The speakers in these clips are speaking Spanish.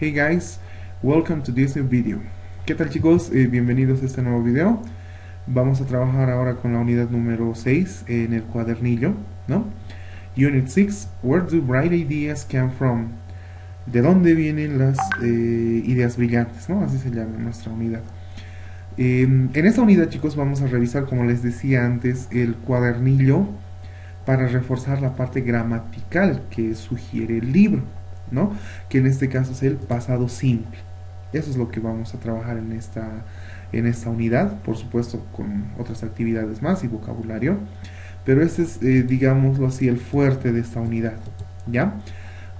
Hey guys, welcome to this new video. ¿Qué tal chicos? Bienvenidos a este nuevo video. Vamos a trabajar ahora con la unidad número 6 en el cuadernillo, ¿no? Unit 6, where do bright ideas come from? ¿De dónde vienen las ideas brillantes, ¿no? Así se llama nuestra unidad. En esta unidad chicos vamos a revisar, como les decía antes, el cuadernillo para reforzar la parte gramatical que sugiere el libro, ¿no? Que en este caso es el pasado simple. Eso es lo que vamos a trabajar en esta unidad, por supuesto con otras actividades más y vocabulario, pero este es, digámoslo así, el fuerte de esta unidad, ¿ya?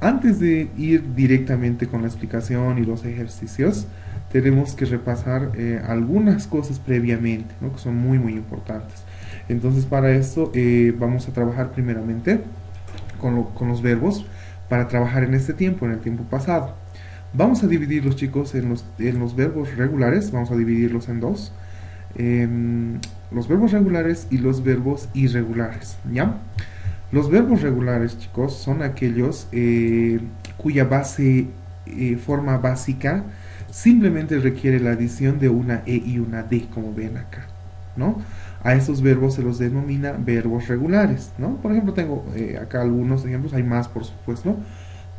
Antes de ir directamente con la explicación y los ejercicios, tenemos que repasar algunas cosas previamente, ¿no? Que son muy importantes. Entonces para esto vamos a trabajar primeramente con los verbos para trabajar en este tiempo, en el tiempo pasado. Vamos a dividirlos chicos en los verbos regulares, vamos a dividirlos en dos. Los verbos regulares y los verbos irregulares, ¿ya? Los verbos regulares chicos son aquellos cuya forma básica simplemente requiere la adición de una E y una D, como ven acá, ¿no? A estos verbos se los denomina verbos regulares, ¿no? Por ejemplo, tengo acá algunos ejemplos, hay más por supuesto.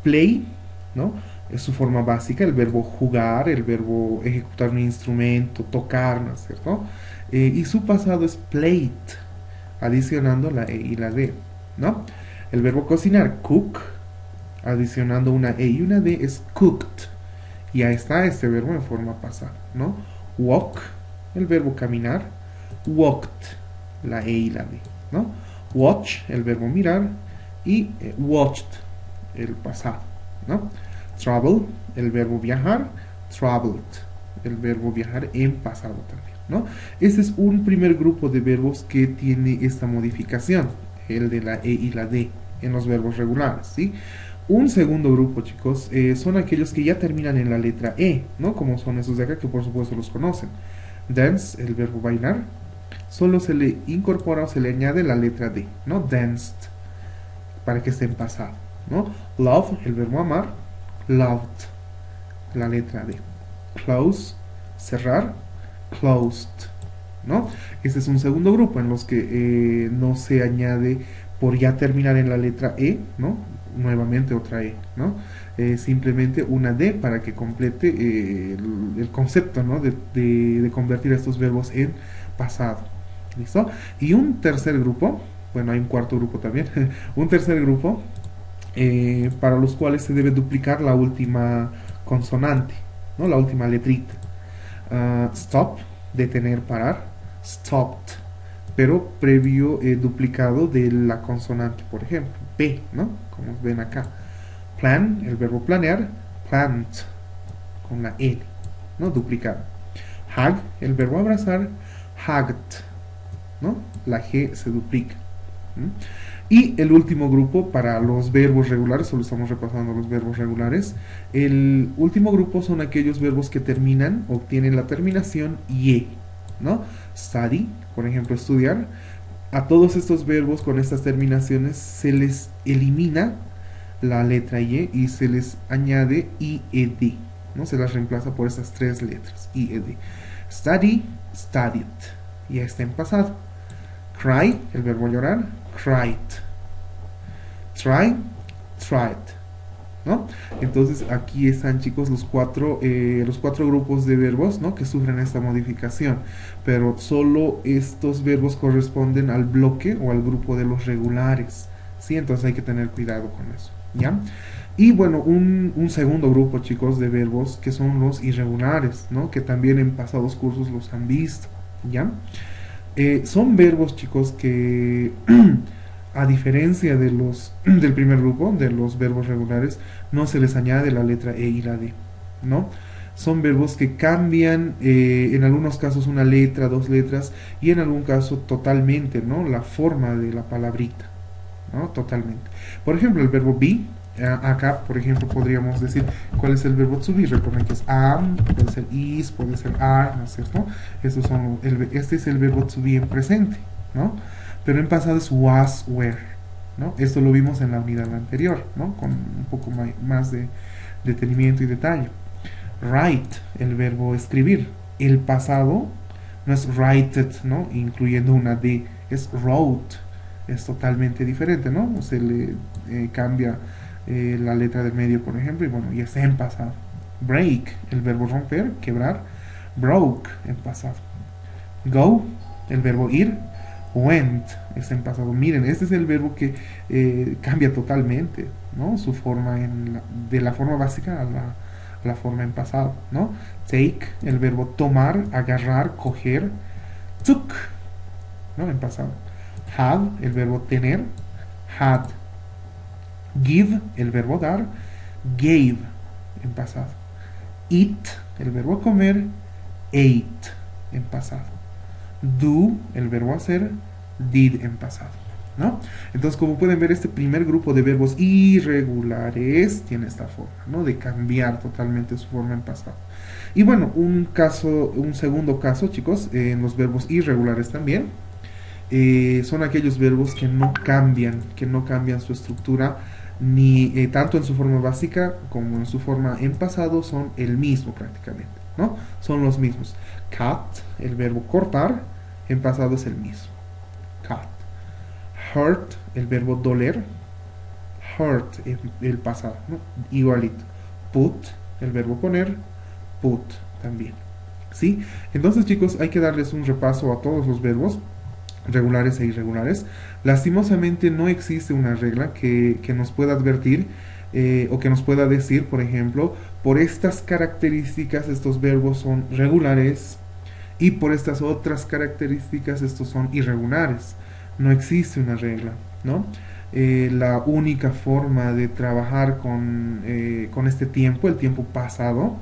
Play, ¿no? Es su forma básica, el verbo jugar, el verbo ejecutar un instrumento, tocar, ¿no es cierto? Y su pasado es played, adicionando la E y la D, ¿no? El verbo cocinar, cook, adicionando una E y una D, es cooked. Y ahí está este verbo en forma pasada, ¿no? Walk, el verbo caminar, walked, la E y la D, ¿no? Watch, el verbo mirar, y watched, el pasado, ¿no? Travel, el verbo viajar, traveled, el verbo viajar en pasado también, ¿no? Este es un primer grupo de verbos que tiene esta modificación, el de la E y la D en los verbos regulares, ¿sí? Un segundo grupo, chicos, son aquellos que ya terminan en la letra E, ¿no? Como son esos de acá, que por supuesto los conocen. Dance, el verbo bailar, solo se le incorpora o se le añade la letra D, ¿no? Danced, para que esté en pasado, ¿no? Love, el verbo amar, loved, la letra D. Close, cerrar, closed, ¿no? Este es un segundo grupo en los que no se añade por ya terminar en la letra E, ¿no? Nuevamente otra E, ¿no? Simplemente una D para que complete el concepto, ¿no? De convertir estos verbos en pasado, ¿listo? Y un tercer grupo, bueno, hay un cuarto grupo también, un tercer grupo para los cuales se debe duplicar la última consonante, ¿no? La última letrita. Stop, detener, parar, stopped, pero previo duplicado de la consonante, por ejemplo, P, ¿no? Como ven acá. Plan, el verbo planear, plant, con la N, ¿no? Duplicado. Hug, el verbo abrazar, hugged, ¿no? La G se duplica. Y el último grupo para los verbos regulares, solo estamos repasando los verbos regulares. El último grupo son aquellos verbos que terminan, obtienen la terminación IE, ¿no? Study, por ejemplo, estudiar. A todos estos verbos con estas terminaciones se les elimina la letra IE y se les añade IED, ¿no? Se las reemplaza por estas tres letras, IED. Study, studied, ya está en pasado. Cry, el verbo llorar, cried. Try, tried, ¿no? Entonces aquí están chicos los cuatro grupos de verbos, ¿no? Que sufren esta modificación, pero solo estos verbos corresponden al bloque o al grupo de los regulares, ¿sí? Entonces hay que tener cuidado con eso, ¿ya? Y bueno, un segundo grupo chicos de verbos que son los irregulares, ¿no? Que también en pasados cursos los han visto, ¿ya? Son verbos chicos que a diferencia de del primer grupo, de los verbos regulares, no se les añade la letra E y la D, ¿no? Son verbos que cambian, en algunos casos una letra, dos letras, y en algún caso totalmente, ¿no? La forma de la palabrita, ¿no? Totalmente. Por ejemplo, el verbo be, acá, por ejemplo, podríamos decir cuál es el verbo to be. Recuerden que es am, puede ser is, puede ser are, ¿no es cierto? Este es el verbo to be en presente, ¿no? Pero en pasado es was, were, ¿no? Esto lo vimos en la unidad anterior, ¿no? Con un poco más detenimiento y detalle. Write, el verbo escribir. El pasado no es writed, ¿no? Incluyendo una D, es wrote. Es totalmente diferente, ¿no? Se le cambia la letra del medio, por ejemplo, y bueno, ya está en pasado. Break, el verbo romper, quebrar. Broke, en pasado. Go, el verbo ir. Went, está en pasado. Miren, este es el verbo que cambia totalmente, ¿no? Su forma de la forma básica a la forma en pasado, ¿no? Take, el verbo tomar, agarrar, coger. Took, ¿no? En pasado. Have, el verbo tener. Had. Give, el verbo dar. Gave, en pasado. Eat, el verbo comer. Ate, en pasado. Do, el verbo hacer. Did, en pasado, ¿no? Entonces, como pueden ver, este primer grupo de verbos irregulares tiene esta forma, ¿no? De cambiar totalmente su forma en pasado. Y bueno, un segundo caso, chicos, en los verbos irregulares también, son aquellos verbos que no cambian su estructura, ni tanto en su forma básica como en su forma en pasado, son el mismo prácticamente, ¿no? Son los mismos. Cut, el verbo cortar, en pasado es el mismo. Cut. Hurt, el verbo doler. Hurt, el pasado, ¿no? Igualito. Put, el verbo poner. Put, también. ¿Sí? Entonces, chicos, hay que darles un repaso a todos los verbos regulares e irregulares. Lastimosamente no existe una regla que nos pueda advertir o que nos pueda decir, por ejemplo, por estas características estos verbos son regulares y por estas otras características estos son irregulares. No existe una regla, ¿no? La única forma de trabajar con este tiempo, el tiempo pasado,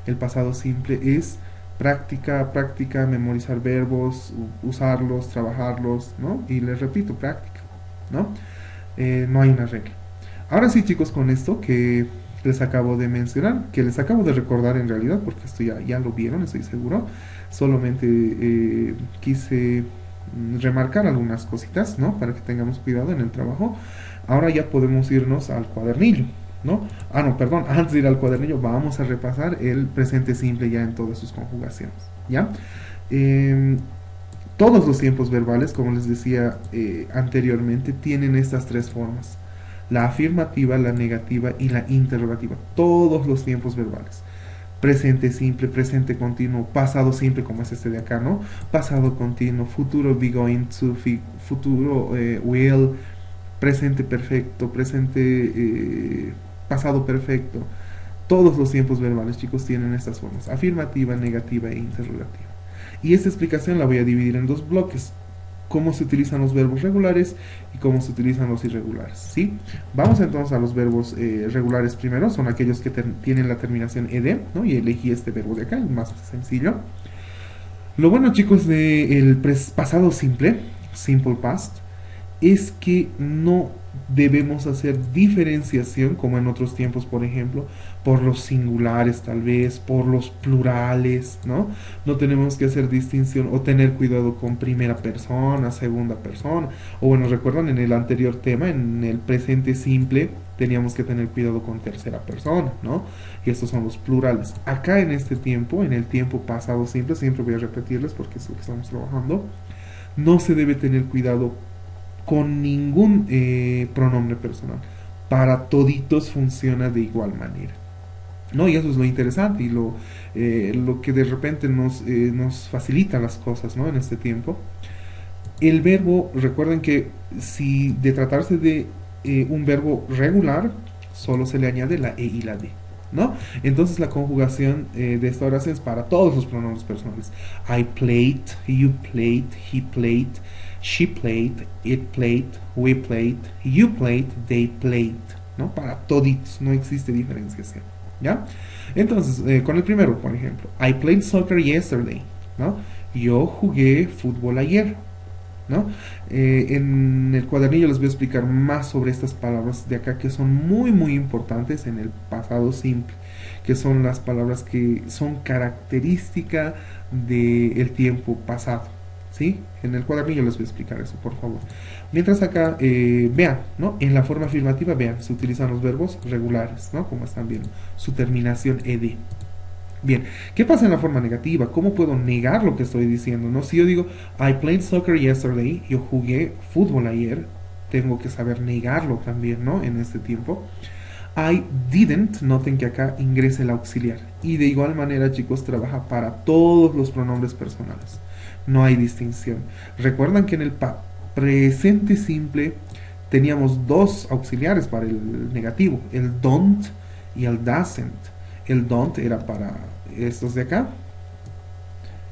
el pasado simple, es práctica, práctica, memorizar verbos, usarlos, trabajarlos, ¿no? Y les repito, práctica, ¿no? No hay una regla. Ahora sí, chicos, con esto que les acabo de mencionar, que les acabo de recordar en realidad, porque esto ya lo vieron, estoy seguro, solamente quise remarcar algunas cositas, ¿no? Para que tengamos cuidado en el trabajo. Ahora ya podemos irnos al cuadernillo, ¿no? No, perdón, antes de ir al cuadernillo vamos a repasar el presente simple ya en todas sus conjugaciones, ¿ya? Todos los tiempos verbales, como les decía anteriormente, tienen estas tres formas: la afirmativa, la negativa y la interrogativa. Todos los tiempos verbales. Presente simple, presente continuo, pasado simple, como es este de acá, ¿no? Pasado continuo, futuro be going to, futuro will, presente perfecto, presente pasado perfecto. Todos los tiempos verbales, chicos, tienen estas formas: afirmativa, negativa e interrogativa. Y esta explicación la voy a dividir en dos bloques: cómo se utilizan los verbos regulares y cómo se utilizan los irregulares, ¿sí? Vamos entonces a los verbos regulares primero. Son aquellos que tienen la terminación ed, ¿no? Y elegí este verbo de acá, el más sencillo. Lo bueno, chicos, del pasado simple, simple past, es que no debemos hacer diferenciación como en otros tiempos, por ejemplo, por los singulares, tal vez por los plurales, ¿no? No tenemos que hacer distinción o tener cuidado con primera persona, segunda persona. O bueno, recuerdan en el anterior tema, en el presente simple, teníamos que tener cuidado con tercera persona, ¿no? Y estos son los plurales. Acá en este tiempo, en el tiempo pasado simple, siempre voy a repetirles porque es lo que estamos trabajando, no se debe tener cuidado con ningún pronombre personal. Para toditos funciona de igual manera, ¿no? Y eso es lo interesante y lo que de repente nos facilita las cosas, ¿no? En este tiempo. El verbo, recuerden que si de tratarse de un verbo regular, solo se le añade la E y la D, ¿no? Entonces la conjugación de esta oración es para todos los pronombres personales. I played, you played, he played, she played, it played, we played, you played, they played, ¿no? Para toditos, no existe diferenciación, ¿ya? Entonces, con el primero, por ejemplo, I played soccer yesterday, ¿no? Yo jugué fútbol ayer, ¿no? En el cuadernillo les voy a explicar más sobre estas palabras de acá que son muy muy importantes en el pasado simple, que son las palabras que son característica del tiempo pasado, ¿sí? En el cuadernillo les voy a explicar eso, por favor. Mientras acá, vean, ¿no? En la forma afirmativa, vean, se utilizan los verbos regulares, ¿no? Como están viendo, su terminación ed. Bien, ¿qué pasa en la forma negativa? ¿Cómo puedo negar lo que estoy diciendo? ¿No? Si yo digo, I played soccer yesterday, yo jugué fútbol ayer, tengo que saber negarlo también, ¿no? En este tiempo. I didn't, noten que acá ingresa el auxiliar. Y de igual manera, chicos, trabaja para todos los pronombres personales. No hay distinción. Recuerdan que en el presente simple teníamos dos auxiliares para el negativo, el don't y el doesn't. El don't era para estos de acá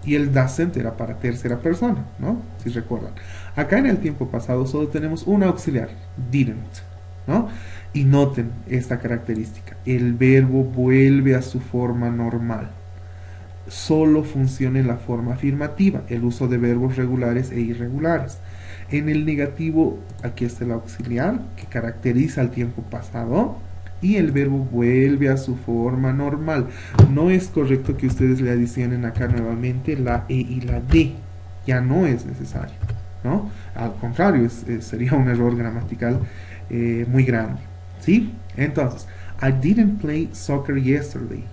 y el doesn't era para tercera persona, ¿no? Si recuerdan. Acá en el tiempo pasado solo tenemos un auxiliar, didn't, ¿no? Y noten esta característica, el verbo vuelve a su forma normal. Solo funciona en la forma afirmativa, el uso de verbos regulares e irregulares. En el negativo, aquí está el auxiliar que caracteriza el tiempo pasado y el verbo vuelve a su forma normal. No es correcto que ustedes le adicionen acá nuevamente la E y la D. Ya no es necesario, ¿no? Al contrario, sería un error gramatical muy grande, ¿sí? Entonces, I didn't play soccer yesterday.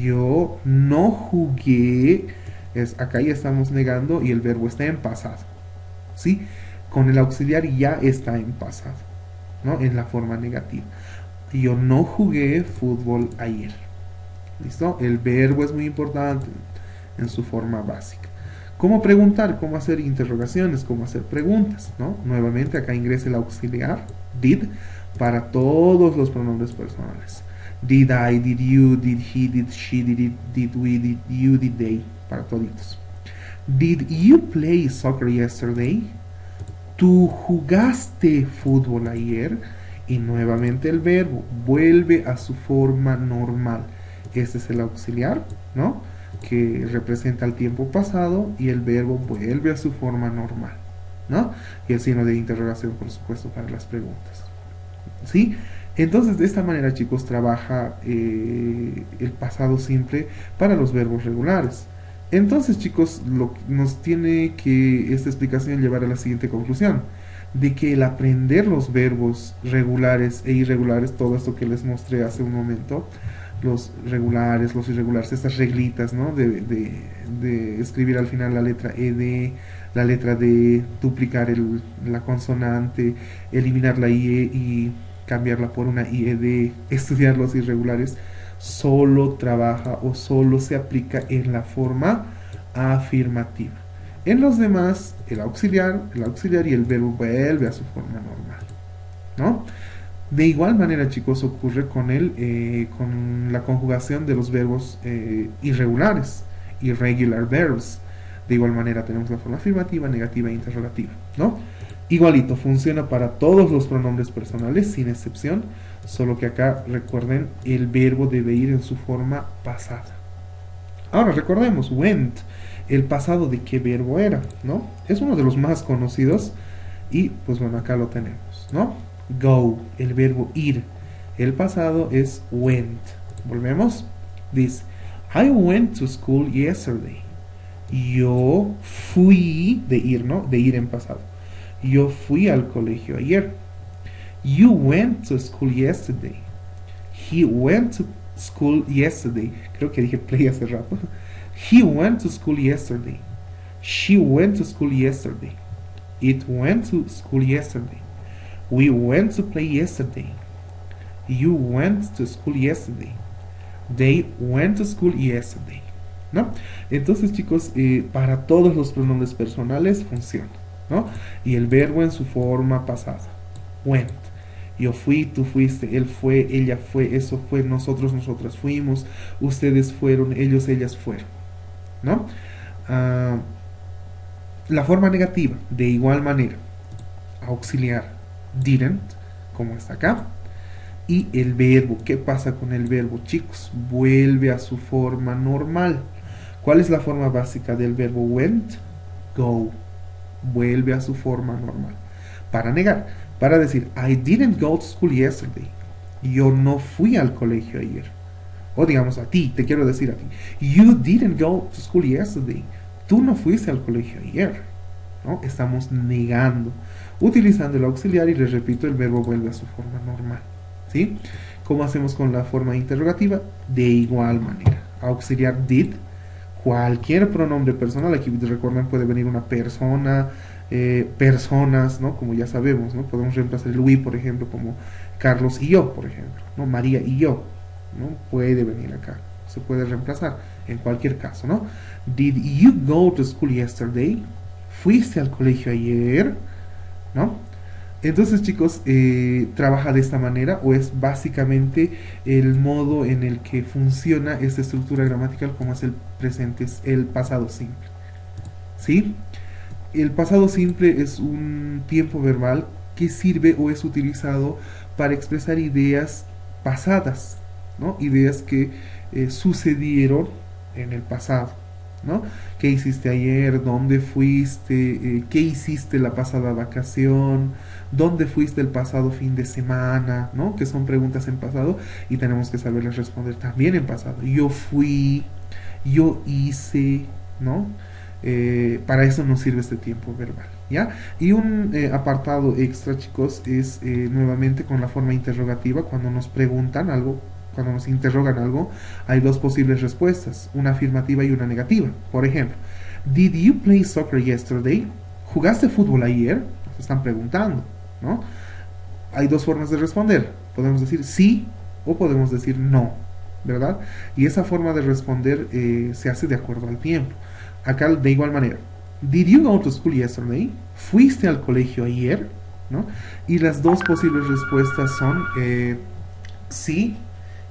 Yo no jugué. Acá ya estamos negando y el verbo está en pasado, ¿sí? Con el auxiliar ya está en pasado, ¿no? En la forma negativa. Yo no jugué fútbol ayer. ¿Listo? El verbo es muy importante en su forma básica. ¿Cómo preguntar? ¿Cómo hacer interrogaciones? ¿Cómo hacer preguntas? ¿No? Nuevamente acá ingresa el auxiliar, did, para todos los pronombres personales. Did I, did you, did he, did she, did it, did we, did you, did they, para toditos. Did you play soccer yesterday? ¿Tú jugaste fútbol ayer? Y nuevamente el verbo vuelve a su forma normal. Este es el auxiliar, ¿no? Que representa el tiempo pasado y el verbo vuelve a su forma normal, ¿no? Y el signo de interrogación, por supuesto, para las preguntas, ¿sí? Entonces, de esta manera, chicos, trabaja el pasado simple para los verbos regulares. Entonces, chicos, nos tiene que esta explicación llevar a la siguiente conclusión, de que el aprender los verbos regulares e irregulares, todo esto que les mostré hace un momento, los regulares, los irregulares, estas reglitas, ¿no? De escribir al final la letra ed, la letra d, duplicar la consonante, eliminar la ie y cambiarla por una ied, estudiar los irregulares, solo trabaja o solo se aplica en la forma afirmativa. En los demás, el auxiliar y el verbo vuelve a su forma normal, ¿no? De igual manera, chicos, ocurre con la conjugación de los verbos irregulares, irregular verbs. De igual manera tenemos la forma afirmativa, negativa e interrogativa, ¿no? Igualito, funciona para todos los pronombres personales, sin excepción, solo que acá, recuerden, el verbo debe ir en su forma pasada. Ahora, recordemos, went, el pasado de qué verbo era, ¿no? Es uno de los más conocidos y, pues bueno, acá lo tenemos, ¿no? Go, el verbo ir, el pasado es went. Volvemos, dice, I went to school yesterday. Yo fui, de ir, ¿no? De ir en pasado. Yo fui al colegio ayer. You went to school yesterday. He went to school yesterday. Creo que dije play hace rato. He went to school yesterday. She went to school yesterday. It went to school yesterday. We went to play yesterday. You went to school yesterday. They went to school yesterday, ¿no? Entonces, chicos, para todos los pronombres personales funciona, ¿no? Y el verbo en su forma pasada, went. Yo fui, tú fuiste, él fue, ella fue, eso fue, nosotros, nosotras fuimos, ustedes fueron, ellos, ellas fueron, ¿no? La forma negativa, de igual manera, auxiliar, didn't, como está acá. Y el verbo, ¿qué pasa con el verbo, chicos? Vuelve a su forma normal. ¿Cuál es la forma básica del verbo went? Go. Vuelve a su forma normal. Para negar, para decir, I didn't go to school yesterday. Yo no fui al colegio ayer. O digamos a ti, te quiero decir a ti, you didn't go to school yesterday. Tú no fuiste al colegio ayer, ¿no? Estamos negando. Utilizando el auxiliar y les repito, el verbo vuelve a su forma normal, ¿sí? ¿Cómo hacemos con la forma interrogativa? De igual manera. Auxiliar did, cualquier pronombre personal, aquí recuerden puede venir una persona, personas, ¿no? Como ya sabemos, ¿no? Podemos reemplazar el we, por ejemplo, como Carlos y yo, por ejemplo, ¿no? María y yo, ¿no? Puede venir acá, se puede reemplazar en cualquier caso, ¿no? Did you go to school yesterday? ¿Fuiste al colegio ayer? ¿No? Entonces, chicos, trabaja de esta manera o es básicamente el modo en el que funciona esta estructura gramatical como es el presente, es el pasado simple. ¿Sí? El pasado simple es un tiempo verbal que sirve o es utilizado para expresar ideas pasadas, ¿no? Ideas que sucedieron en el pasado, ¿no? ¿Qué hiciste ayer? ¿Dónde fuiste? ¿Qué hiciste la pasada vacación? ¿Dónde fuiste el pasado fin de semana? ¿No? Que son preguntas en pasado y tenemos que saberles responder también en pasado. Yo fui, yo hice, ¿no? Para eso nos sirve este tiempo verbal, ¿ya? Y un apartado extra, chicos, es nuevamente con la forma interrogativa, cuando nos preguntan algo, cuando nos interrogan algo, hay dos posibles respuestas, una afirmativa y una negativa. Por ejemplo, Did you play soccer yesterday? ¿Jugaste fútbol ayer? Nos están preguntando, ¿no? Hay dos formas de responder. Podemos decir sí o podemos decir no, ¿verdad? Y esa forma de responder se hace de acuerdo al tiempo. Acá de igual manera. Did you go to school yesterday? ¿Fuiste al colegio ayer? ¿No? Y las dos posibles respuestas son sí,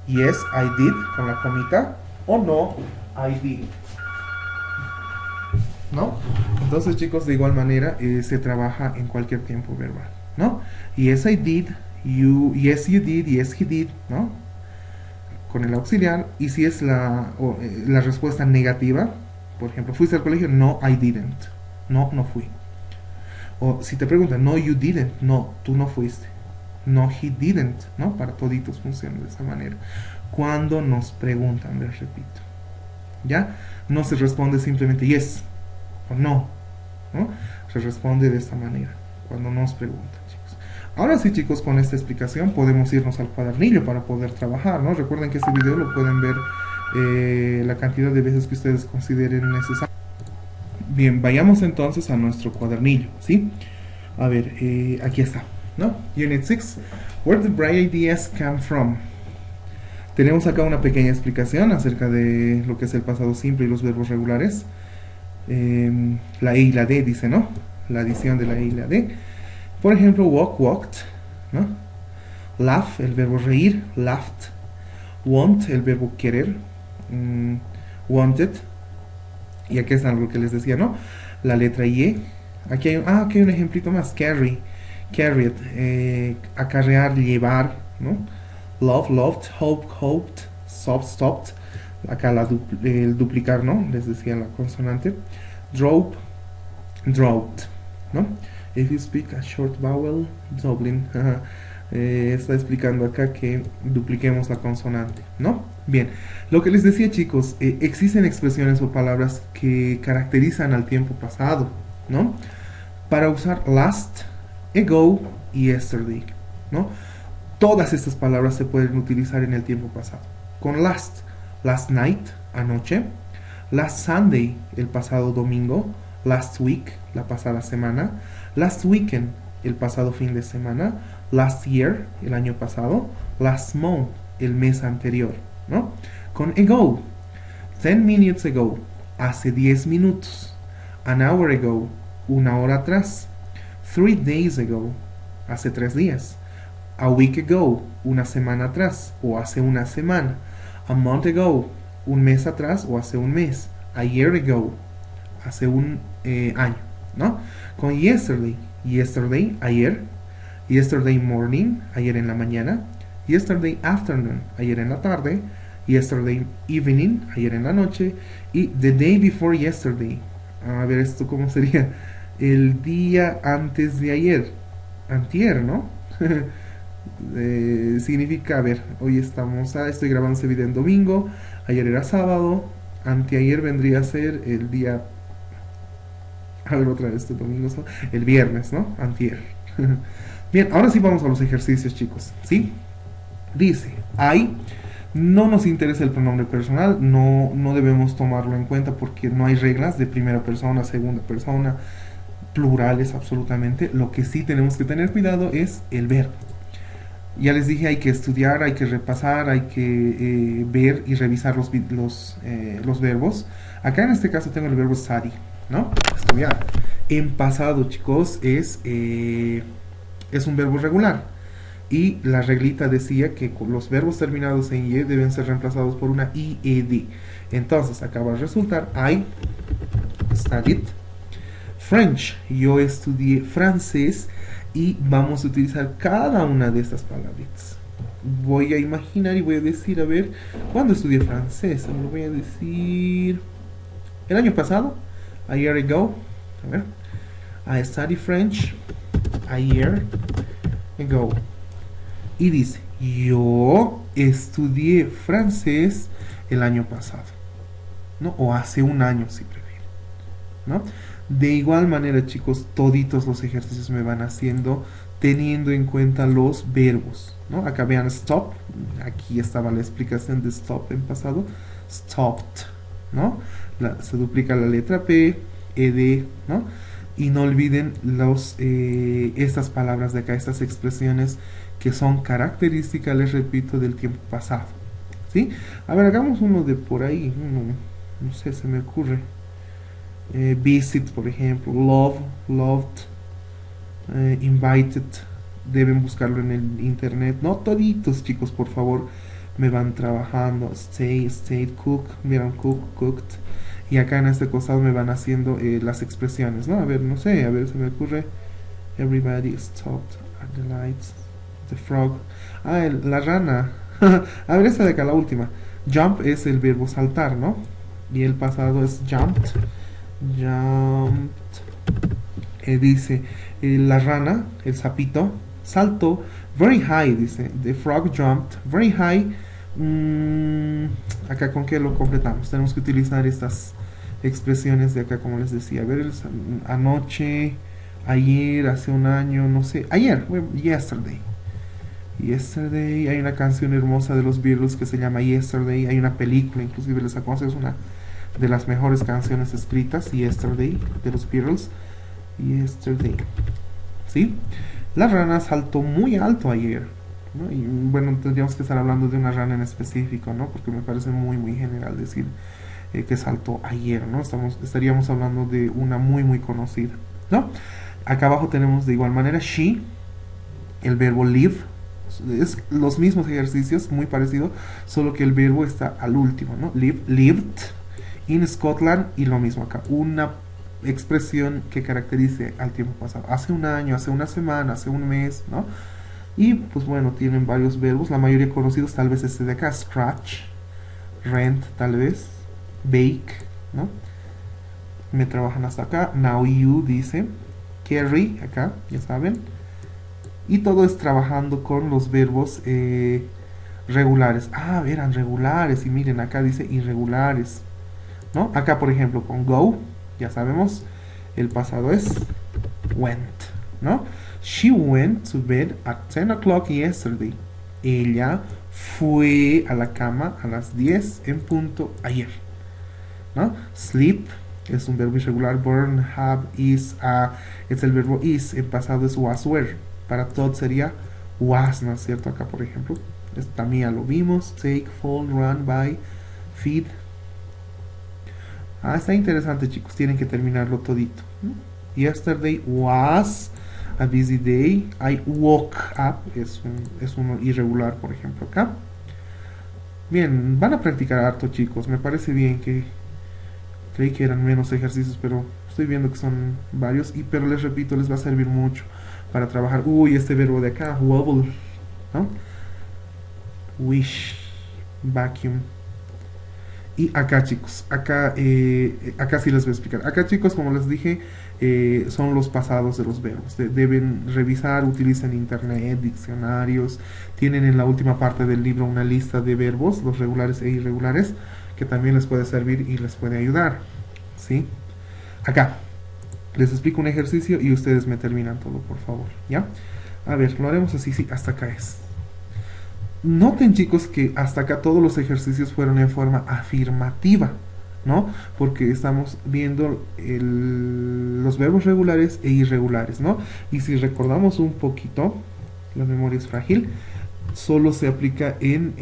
yes, I did, con la comita, o no, I did. ¿No? Entonces, chicos, de igual manera se trabaja en cualquier tiempo verbal, ¿no? Yes, I did, yes, you did, yes, he did, ¿no? Con el auxiliar. Y si es la respuesta negativa, por ejemplo, ¿fuiste al colegio? No, I didn't. No, no fui. O si te preguntan, no, you didn't. No, tú no fuiste. No, he didn't, ¿no? Para toditos funciona de esa manera. Cuando nos preguntan, les repito, ¿ya? No se responde simplemente yes o no, ¿no? Se responde de esta manera cuando nos preguntan, chicos. Ahora sí, chicos, con esta explicación podemos irnos al cuadernillo para poder trabajar, ¿no? Recuerden que este video lo pueden ver la cantidad de veces que ustedes consideren necesario. Bien, vayamos entonces a nuestro cuadernillo, ¿sí? A ver, aquí está, ¿no? Unit 6, where the bright ideas come from. Tenemos acá una pequeña explicación acerca de lo que es el pasado simple y los verbos regulares. La E y la D dice, ¿no? La adición de la E y la D. Por ejemplo, walk, walked, ¿no? Laugh, el verbo reír, laughed. Want, el verbo querer, wanted. Y aquí está algo que les decía, ¿no? La letra Y. Aquí hay un ejemplito más, carry, carried, acarrear, llevar, ¿no? Love, loved, hope, hoped, soft, stopped. Acá el duplicar, ¿no? Les decía la consonante. Drove, droved, ¿no? If you speak a short vowel, doubling. Está explicando acá que dupliquemos la consonante, ¿no? Bien, lo que les decía, chicos, existen expresiones o palabras que caracterizan al tiempo pasado, ¿no? Para usar last, ago y yesterday, ¿no? Todas estas palabras se pueden utilizar en el tiempo pasado. Con last, last night, anoche. Last Sunday, el pasado domingo. Last week, la pasada semana. Last weekend, el pasado fin de semana. Last year, el año pasado. Last month, el mes anterior, ¿no? Con ago, 10 minutes ago, hace 10 minutos. An hour ago, una hora atrás. 3 days ago, hace 3 días. A week ago, una semana atrás o hace una semana. A month ago, un mes atrás o hace un mes. A year ago, hace un año, ¿no? Con yesterday, yesterday, ayer. Yesterday morning, ayer en la mañana. Yesterday afternoon, ayer en la tarde. Yesterday evening, ayer en la noche. Y the day before yesterday. A ver, esto cómo sería. El día antes de ayer. Antier, ¿no? Significa, a ver, hoy estoy grabando este video en domingo, ayer era sábado, anteayer vendría a ser el día A ver, otra vez este domingo, el viernes, ¿no? Antier. Bien, ahora sí vamos a los ejercicios, chicos, ¿sí? Dice, hay, no nos interesa el pronombre personal, no debemos tomarlo en cuenta porque no hay reglas de primera persona, segunda persona, plurales absolutamente. Lo que sí tenemos que tener cuidado es el verbo. Ya les dije, hay que estudiar, hay que repasar, hay que ver y revisar los verbos. Acá en este caso tengo el verbo study, ¿no? Estudiar. En pasado, chicos, es un verbo regular. Y la reglita decía que los verbos terminados en ye deben ser reemplazados por una ied. Entonces, acá va a resultar I studied French. Yo estudié francés y vamos a utilizar cada una de estas palabritas. Voy a imaginar y voy a decir, a ver, ¿cuándo estudié francés? Lo voy a decir el año pasado, a year ago. A ver, I studied French a year ago. Y dice, yo estudié francés el año pasado, ¿no? O hace un año, si prefieren, ¿no? De igual manera, chicos, toditos los ejercicios me van haciendo teniendo en cuenta los verbos, ¿no? Acá vean stop, aquí estaba la explicación de stop en pasado, stopped, ¿no? Se duplica la letra P, ed, ¿no? Y no olviden estas palabras de acá, estas expresiones que son características, les repito, del tiempo pasado, ¿sí? A ver, hagamos uno de por ahí, no sé, se me ocurre. Visit, por ejemplo, love, loved, invited, deben buscarlo en el internet, no toditos, chicos, por favor, me van trabajando. Stay, stayed, cook, miran, cook, cooked, y acá en este costado me van haciendo las expresiones, ¿no? A ver, no sé, a ver, se me ocurre. Everybody stopped at the lights. The frog. Ah, la rana. A ver, esta de acá, la última. Jump es el verbo saltar, ¿no? Y el pasado es jumped. Jumped. Dice, la rana, el sapito, saltó very high, dice. The frog jumped very high. Acá con qué lo completamos. Tenemos que utilizar estas expresiones de acá, como les decía. A ver, anoche, ayer, hace un año, no sé. Ayer, yesterday. Yesterday, hay una canción hermosa de los Beatles que se llama Yesterday, hay una película, inclusive les aconsejo, es una de las mejores canciones escritas, Yesterday, de los Beatles. Yesterday, ¿sí? La rana saltó muy alto ayer, ¿no? Y bueno, tendríamos que estar hablando de una rana en específico, ¿no? Porque me parece muy general decir que saltó ayer, ¿no? Estaríamos hablando de una muy conocida, ¿no? Acá abajo tenemos de igual manera she, el verbo live. Es los mismos ejercicios, muy parecido, solo que el verbo está al último, ¿no? Lived in Scotland, y lo mismo acá, una expresión que caracterice al tiempo pasado, hace un año, hace una semana, hace un mes, ¿no? Y pues bueno, tienen varios verbos, la mayoría conocidos, tal vez este de acá, scratch, rent, tal vez, bake, ¿no? Me trabajan hasta acá. Now you, dice, carry, acá, ya saben. Y todo es trabajando con los verbos regulares. Ah, eran regulares. Y miren, acá dice irregulares, ¿no? Acá, por ejemplo, con go, ya sabemos, el pasado es went, ¿no? She went to bed at 10 o'clock yesterday. Ella fue a la cama a las 10 en punto ayer, ¿no? Sleep es un verbo irregular. Burn, have, is, es el verbo is. En pasado es was, were. Para todo sería was, ¿no es cierto? Acá, por ejemplo, también ya lo vimos. Take, fall, run, buy, feed. Está interesante, chicos. Tienen que terminarlo todito, ¿no? Yesterday was a busy day. I woke up. Es un irregular, por ejemplo, acá. Bien, van a practicar harto, chicos. Me parece bien que... Creí que eran menos ejercicios, pero estoy viendo que son varios. Pero les repito, les va a servir mucho para trabajar. Uy, este verbo de acá, wobble, ¿no? Wish, vacuum. Y acá, chicos, acá sí les voy a explicar. Acá, chicos, como les dije, son los pasados de los verbos. Deben revisar, utilicen internet, diccionarios. Tienen en la última parte del libro una lista de verbos, los regulares e irregulares, que también les puede servir y les puede ayudar, ¿sí? Acá, Les explico un ejercicio y ustedes me terminan todo, por favor, ¿ya? A ver, lo haremos así, sí, hasta acá es. Noten, chicos, que hasta acá todos los ejercicios fueron en forma afirmativa, ¿no? Porque estamos viendo los verbos regulares e irregulares, ¿no? Y si recordamos un poquito, la memoria es frágil, solo se aplica en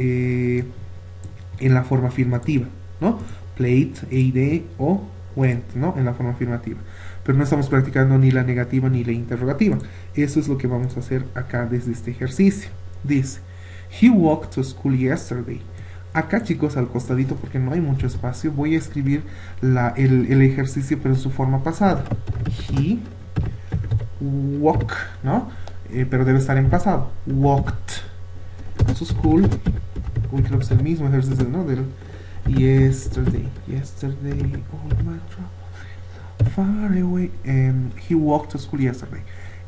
la forma afirmativa, ¿no? Played, ate o went, ¿no? En la forma afirmativa. Pero no estamos practicando ni la negativa ni la interrogativa. Eso es lo que vamos a hacer acá desde este ejercicio. Dice, he walked to school yesterday. Acá, chicos, al costadito, porque no hay mucho espacio, voy a escribir el ejercicio, pero en su forma pasada. He walked, ¿no? Pero debe estar en pasado. Walked to school. Uy, creo que es el mismo ejercicio, ¿no? Del yesterday, all my troubles far away. He walked to school yesterday.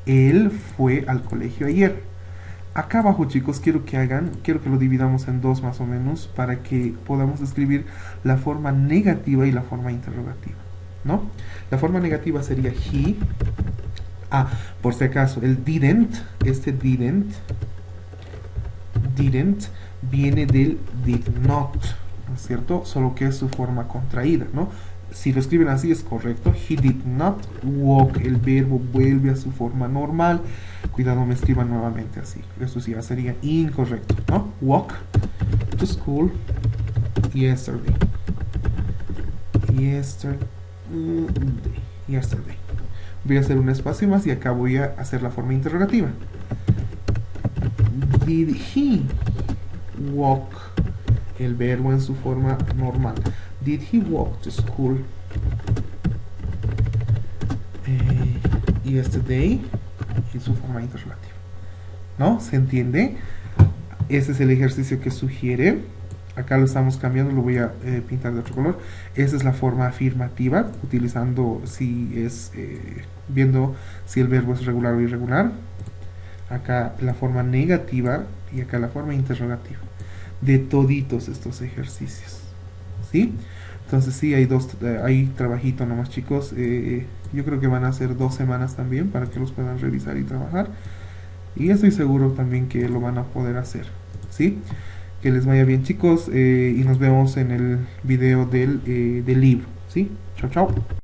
Él fue al colegio ayer. Acá abajo, chicos, quiero que lo dividamos en dos más o menos para que podamos escribir la forma negativa y la forma interrogativa, ¿no? La forma negativa sería he. Por si acaso, el didn't, didn't viene del did not, ¿no es cierto? Solo que es su forma contraída, ¿no? Si lo escriben así es correcto. He did not walk. El verbo vuelve a su forma normal. Cuidado, me escriban nuevamente así. Esto sí ya sería incorrecto, ¿no? Walk to school yesterday. Yesterday. Voy a hacer un espacio más y acá voy a hacer la forma interrogativa. Did he walk? El verbo en su forma normal. Did he walk to school yesterday? En su forma interrogativa, ¿no? ¿Se entiende? Ese es el ejercicio que sugiere. Acá lo estamos cambiando, lo voy a pintar de otro color. Esa es la forma afirmativa, utilizando viendo si el verbo es regular o irregular. Acá la forma negativa y acá la forma interrogativa. De toditos estos ejercicios, ¿sí? Entonces sí, hay trabajito nomás, chicos. Yo creo que van a ser 2 semanas también para que los puedan revisar y trabajar. Y estoy seguro también que lo van a poder hacer, ¿sí? Que les vaya bien, chicos, y nos vemos en el video del libro, ¿sí? Chao, chao.